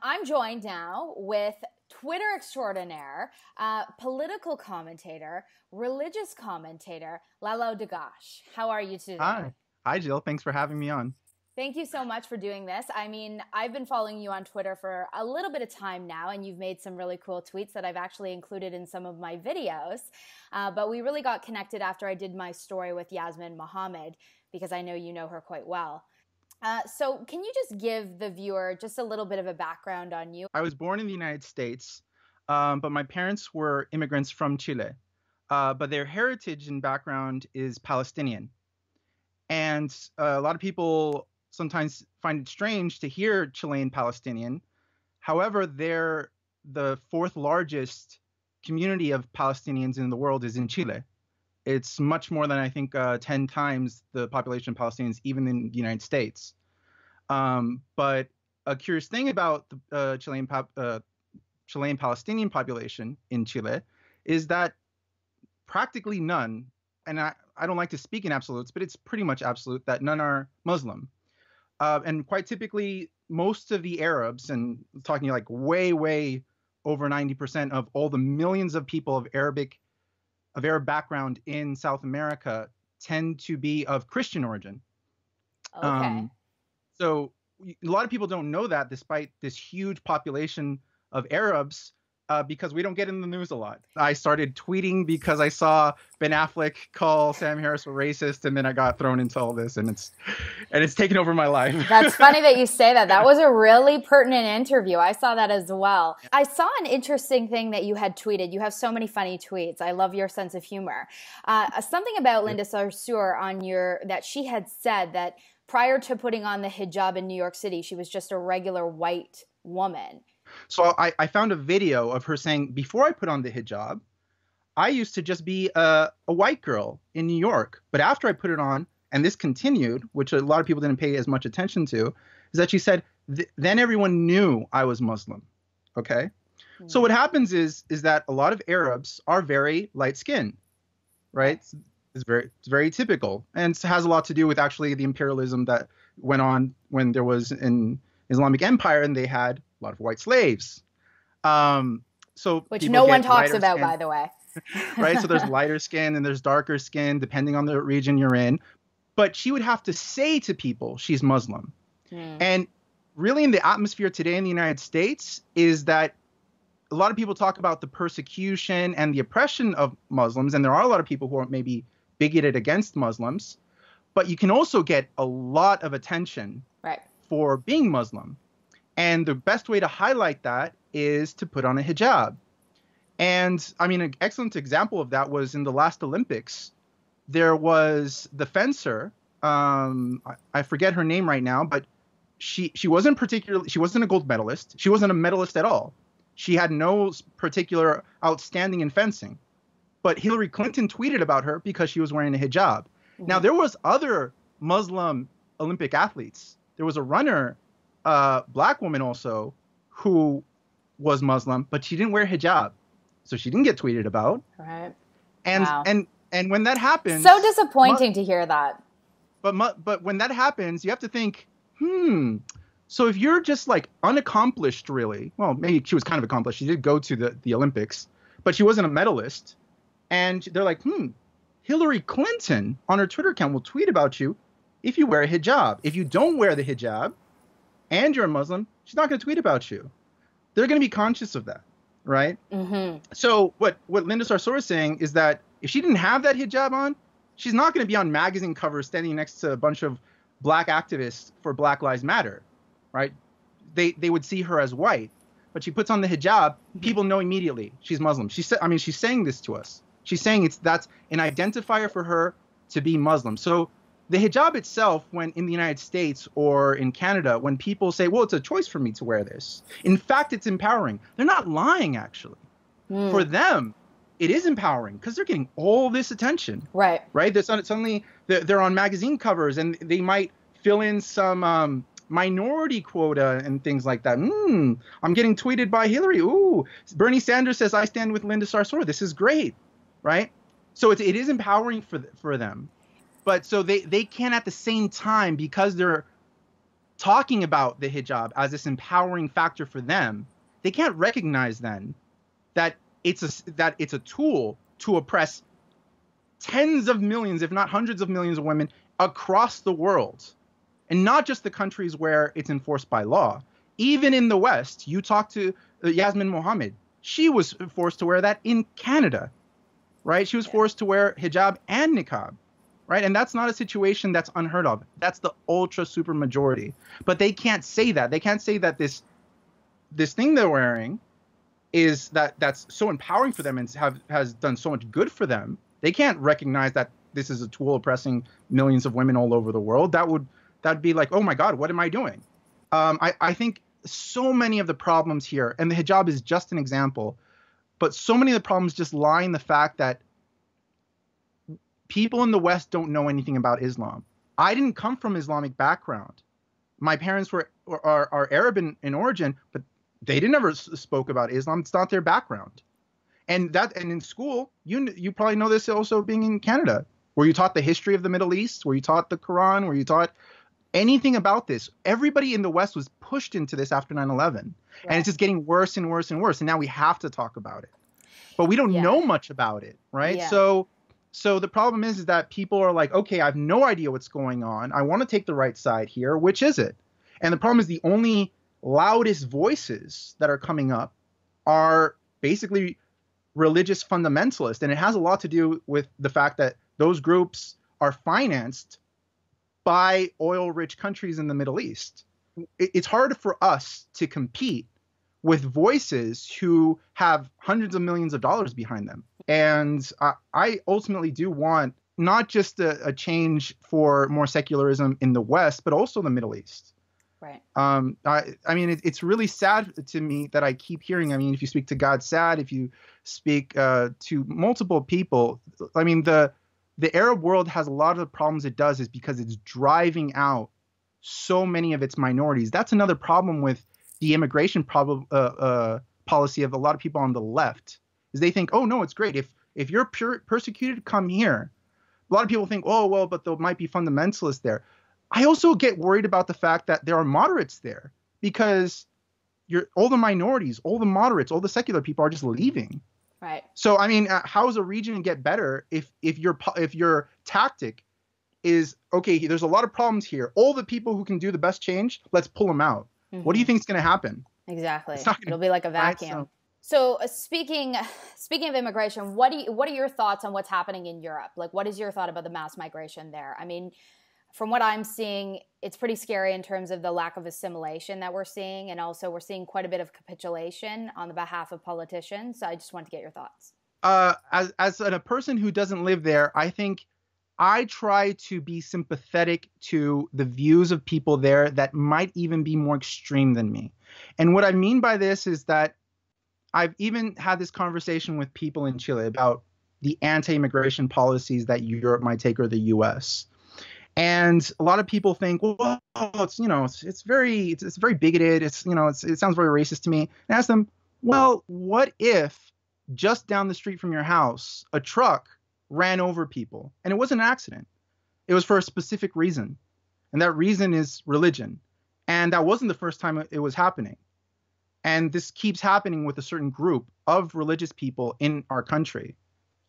I'm joined now with Twitter extraordinaire, political commentator, religious commentator, Lalo Dagach. How are you today? Hi, Jill. Thanks for having me on. Thank you so much for doing this. I mean, I've been following you on Twitter for a little bit of time now, and you've made some really cool tweets that I've actually included in some of my videos. But we really got connected after I did my story with Yasmin Mohammed, because I know you know her quite well. So can you just give the viewer just a little bit of a background on you? I was born in the United States, but my parents were immigrants from Chile. But their heritage and background is Palestinian. And a lot of people sometimes find it strange to hear Chilean Palestinian. However, they're the fourth largest community of Palestinians in the world is in Chile. It's much more than, I think, 10 times the population of Palestinians, even in the United States. But a curious thing about the Chilean Palestinian population in Chile is that practically none, and I don't like to speak in absolutes, but it's pretty much absolute, that none are Muslim. And quite typically, most of the Arabs, and talking like way over 90% of all the millions of people of Arab background in South America tend to be of Christian origin. Okay. So a lot of people don't know that, despite this huge population of Arabs, because we don't get in the news a lot. I started tweeting because I saw Ben Affleck call Sam Harris a racist, and then I got thrown into all this, and it's taken over my life. That's funny that you say that. That was a really pertinent interview. I saw that as well. I saw an interesting thing that you had tweeted. You have so many funny tweets. I love your sense of humor. Something about Linda Sarsour that she had said that prior to putting on the hijab in New York City, she was just a regular white woman. So I found a video of her saying, before I put on the hijab, I used to just be a white girl in New York. But after I put it on, and this continued, which a lot of people didn't pay as much attention to, is that she said, then everyone knew I was Muslim. Okay. Mm-hmm. So what happens is that a lot of Arabs are very light skinned, right? It's very typical. And it has a lot to do with actually the imperialism that went on when there was an Islamic empire and they had a lot of white slaves. Which no one talks about, by the way. Right? So there's lighter skin and there's darker skin, depending on the region you're in. But she would have to say to people she's Muslim. And really in the atmosphere today in the United States is that a lot of people talk about the persecution and the oppression of Muslims. And there are a lot of people who are maybe bigoted against Muslims. But you can also get a lot of attention for being Muslim. And the best way to highlight that is to put on a hijab. And I mean, an excellent example of that was in the last Olympics. There was the fencer. I forget her name right now, but she wasn't a gold medalist. She wasn't a medalist at all. She had no particular outstanding in fencing. But Hillary Clinton tweeted about her because she was wearing a hijab. Mm-hmm. Now, there was other Muslim Olympic athletes. There was a runner, black woman also, who was Muslim, but she didn't wear hijab, so she didn't get tweeted about. Right. And wow. and when that happens, so disappointing to hear that. But when that happens, you have to think, so if you're just like unaccomplished, really, well, maybe she was kind of accomplished. She did go to the Olympics, but she wasn't a medalist. And they're like, Hillary Clinton on her Twitter account will tweet about you if you wear a hijab. If you don't wear the hijab and you're a Muslim, she's not going to tweet about you. They're going to be conscious of that, right? Mm-hmm. So what Linda Sarsour is saying is that if she didn't have that hijab on, she's not going to be on magazine covers standing next to a bunch of black activists for Black Lives Matter, right? They would see her as white, but she puts on the hijab, people know immediately she's Muslim. She's saying this to us. She's saying that's an identifier for her to be Muslim. So the hijab itself, when in the United States or in Canada, when people say, well, it's a choice for me to wear this. In fact, it's empowering. They're not lying, actually. For them, it is empowering because they're getting all this attention. Right. Right. Suddenly they're on magazine covers and they might fill in some minority quota and things like that. I'm getting tweeted by Hillary. Ooh, Bernie Sanders says, I stand with Linda Sarsour. This is great. Right. So it is empowering for them. But so they can't at the same time, because they're talking about the hijab as this empowering factor for them, they can't recognize then that it's a tool to oppress tens of millions, if not hundreds of millions of women across the world, and not just the countries where it's enforced by law. Even in the West, you talk to Yasmin Mohammed. She was forced to wear that in Canada, right? She was forced to wear hijab and niqab, right? And that's not a situation that's unheard of. That's the ultra super majority. But they can't say that. They can't say that this thing they're wearing is that's so empowering for them and has done so much good for them. They can't recognize that this is a tool oppressing millions of women all over the world. That'd be like, oh my God, what am I doing? I think so many of the problems here, and the hijab is just an example, but so many of the problems just lie in the fact that people in the West don't know anything about Islam. I didn't come from Islamic background. My parents are Arab in origin, but they never spoke about Islam. It's not their background. And in school, you probably know this also being in Canada, where you taught the history of the Middle East, where you taught the Quran, where you taught anything about this. Everybody in the West was pushed into this after 9/11. Right. And it's just getting worse and worse and worse. And now we have to talk about it. But we don't know much about it, right? Yeah. So the problem is that people are like, okay, I have no idea what's going on. I want to take the right side here. Which is it? And the problem is the only loudest voices that are coming up are basically religious fundamentalists. And it has a lot to do with the fact that those groups are financed by oil-rich countries in the Middle East. It's hard for us to compete with voices who have hundreds of millions of dollars behind them. And I ultimately do want not just a change for more secularism in the West, but also the Middle East. Right. I mean, it's really sad to me that I keep hearing. I mean, if you speak to God Sad, if you speak to multiple people, I mean, the Arab world has a lot of the problems it does is because it's driving out so many of its minorities. That's another problem with the immigration policy of a lot of people on the left, is they think, oh no, it's great if you're persecuted, come here. A lot of people think, oh well, but there might be fundamentalists there. I also get worried about the fact that there are moderates there, because all the minorities, all the moderates, all the secular people are just leaving. Right. So, I mean, how does a region get better if your tactic is, okay, there's a lot of problems here. All the people who can do the best change, let's pull them out. Mm-hmm. What do you think is going to happen? Exactly. It'll be like a vacuum. Right? So speaking of immigration, what are your thoughts on what's happening in Europe? Like, what is your thought about the mass migration there? I mean, from what I'm seeing, it's pretty scary in terms of the lack of assimilation that we're seeing. And also we're seeing quite a bit of capitulation on the behalf of politicians. So I just want to get your thoughts. As a person who doesn't live there, I think I try to be sympathetic to the views of people there that might even be more extreme than me. And what I mean by this is that I've even had this conversation with people in Chile about the anti-immigration policies that Europe might take, or the US. And a lot of people think, well, it's very bigoted. It sounds very racist to me. And I ask them, well, what if just down the street from your house, a truck ran over people and it wasn't an accident? It was for a specific reason. And that reason is religion. And that wasn't the first time it was happening. And this keeps happening with a certain group of religious people in our country.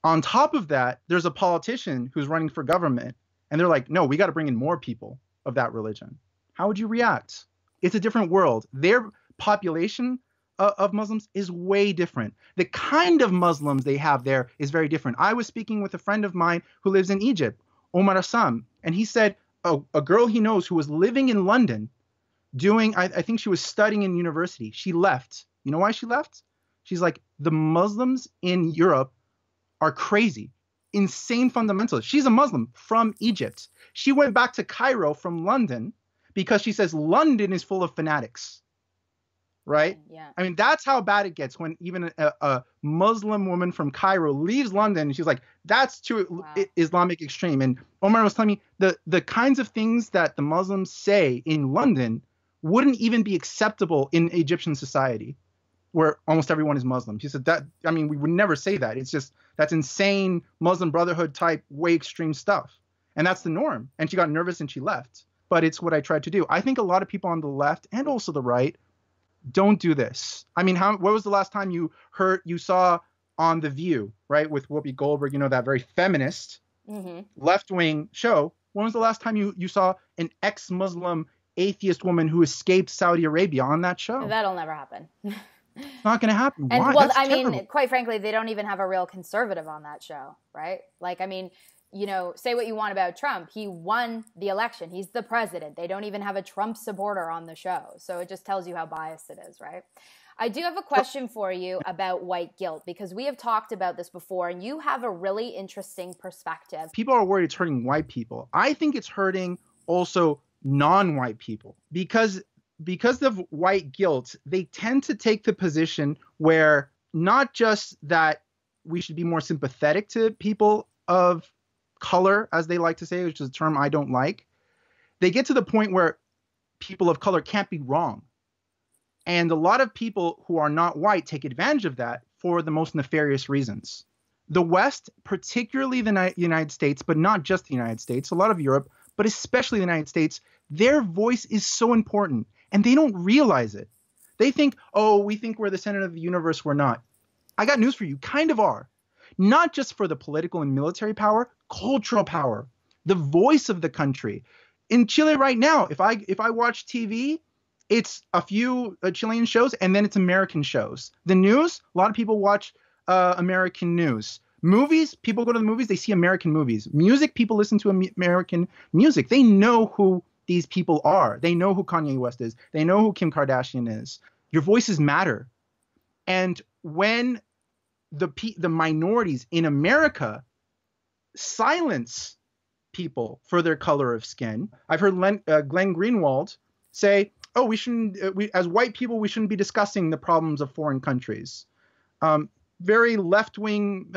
On top of that, there's a politician who's running for government. And they're like, no, we got to bring in more people of that religion. How would you react? It's a different world. Their population of Muslims is way different. The kind of Muslims they have there is very different. I was speaking with a friend of mine who lives in Egypt, Omar Assam, and he said a girl he knows who was living in London doing, I think she was studying in university. She left. You know why she left? She's like, the Muslims in Europe are crazy. Insane fundamentalists. She's a Muslim from Egypt. She went back to Cairo from London because she says London is full of fanatics. Right? Yeah. I mean, that's how bad it gets when even a Muslim woman from Cairo leaves London and she's like, that's too Islamic extreme. And Omar was telling me the kinds of things that the Muslims say in London wouldn't even be acceptable in Egyptian society, where almost everyone is Muslim. She said that, I mean, we would never say that. It's just, that's insane Muslim Brotherhood type, way extreme stuff. And that's the norm. And she got nervous and she left. but it's what I tried to do. I think a lot of people on the left and also the right don't do this. I mean, what was the last time you saw on The View, right, with Whoopi Goldberg, that very feminist left-wing show? When was the last time you saw an ex-Muslim atheist woman who escaped Saudi Arabia on that show? That'll never happen. It's not going to happen. And why? well, That's terrible. mean, quite frankly, they don't even have a real conservative on that show, right? Like, I mean, say what you want about Trump. He won the election. He's the president. They don't even have a Trump supporter on the show. So it just tells you how biased it is, right? I do have a question for you about white guilt, because we have talked about this before, and you have a really interesting perspective. People are worried it's hurting white people. I think it's hurting also non-white people, because of white guilt, they tend to take the position where not just that we should be more sympathetic to people of color, as they like to say, which is a term I don't like. They get to the point where people of color can't be wrong. And a lot of people who are not white take advantage of that for the most nefarious reasons. The West, particularly the United States, but not just the United States, a lot of Europe, but especially the United States, their voice is so important, and they don't realize it. They think, oh, we think we're the center of the universe. We're not. I got news for you. Kind of are. Not just for the political and military power, cultural power, the voice of the country. In Chile right now, if I watch TV, it's a few Chilean shows, and then it's American shows. The news, a lot of people watch American news. Movies, people go to the movies, they see American movies. Music, people listen to American music. They know who these people are. They know who Kanye West is. They know who Kim Kardashian is. Your voices matter. And when the minorities in America silence people for their color of skin, I've heard Glenn Greenwald say, oh, as white people, we shouldn't be discussing the problems of foreign countries. Very left-wing,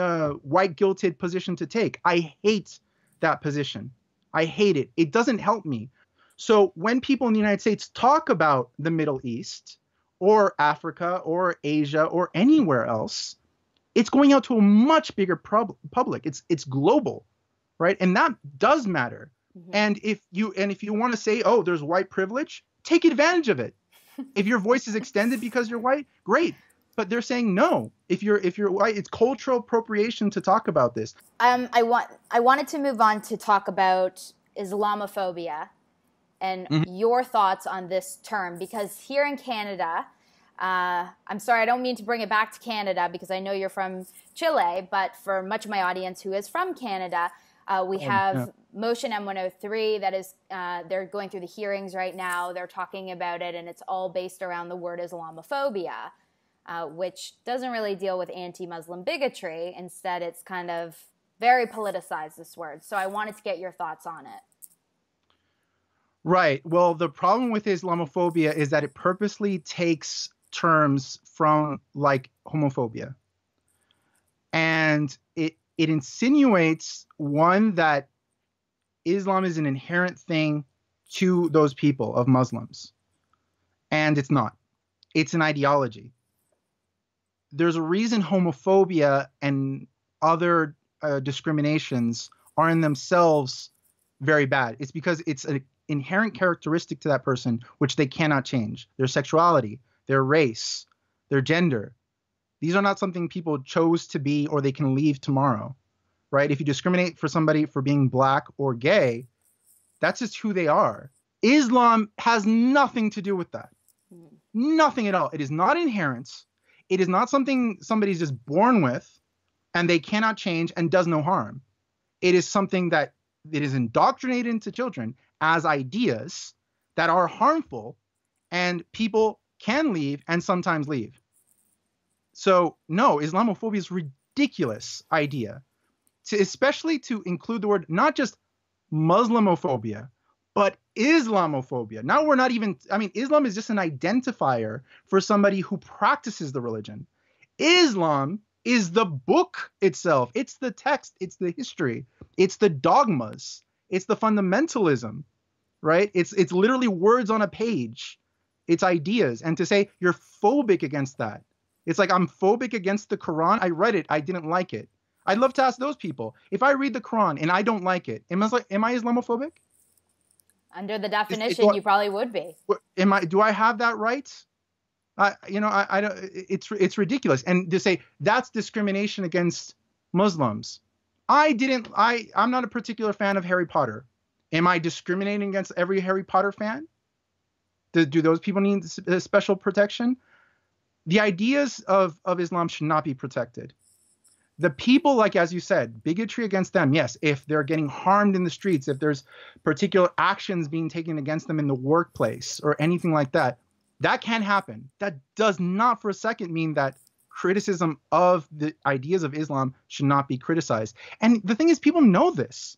white-guilted position to take. I hate that position. I hate it. It doesn't help me. So when people in the United States talk about the Middle East or Africa or Asia or anywhere else, it's going out to a much bigger public. It's global, right? And that does matter. Mm-hmm. And if you want to say, oh, there's white privilege, take advantage of it. If your voice is extended because you're white, great. But they're saying no. If you're white, it's cultural appropriation to talk about this. I wanted to move on to talk about Islamophobia and your thoughts on this term, because here in Canada, I'm sorry, I don't mean to bring it back to Canada because I know you're from Chile, but for much of my audience who is from Canada, we have Motion M103 that is, they're going through the hearings right now. They're talking about it, and it's all based around the word Islamophobia, which doesn't really deal with anti-Muslim bigotry. Instead, it's kind of very politicized, this word. So I wanted to get your thoughts on it. Right. Well, the problem with Islamophobia is that it purposely takes terms from like homophobia. And it insinuates, one, that Islam is an inherent thing to those people of Muslims. And it's not. It's an ideology. There's a reason homophobia and other discriminations are in themselves very bad. It's because it's an inherent characteristic to that person which they cannot change. Their sexuality, their race, their gender. These are not something people chose to be or they can leave tomorrow, right? If you discriminate for somebody for being black or gay, that's just who they are. Islam has nothing to do with that. Nothing at all. It is not inherent. It is not something somebody's just born with and they cannot change and does no harm. It is something that it is indoctrinated into children as ideas that are harmful, and people can leave and sometimes leave. So no, Islamophobia is a ridiculous idea, especially to include the word not just Muslimophobia, but Islamophobia. Now we're not even, Islam is just an identifier for somebody who practices the religion. Islam is the book itself. It's the text. It's the history. It's the dogmas. It's the fundamentalism, right? It's literally words on a page. It's ideas. And to say you're phobic against that, it's like I'm phobic against the Quran. I read it. I didn't like it. I'd love to ask those people, if I read the Quran and I don't like it, am I Islamophobic? Under the definition, you probably would be. Do I have that right? I don't. It's ridiculous. And to say that's discrimination against Muslims. I'm not a particular fan of Harry Potter. Am I discriminating against every Harry Potter fan? Do those people need special protection? The ideas of Islam should not be protected. The people, like, as you said, bigotry against them, yes, if they're getting harmed in the streets, if there's particular actions being taken against them in the workplace or anything like that, that can happen. That does not for a second mean that criticism of the ideas of Islam should not be criticized. And the thing is, people know this.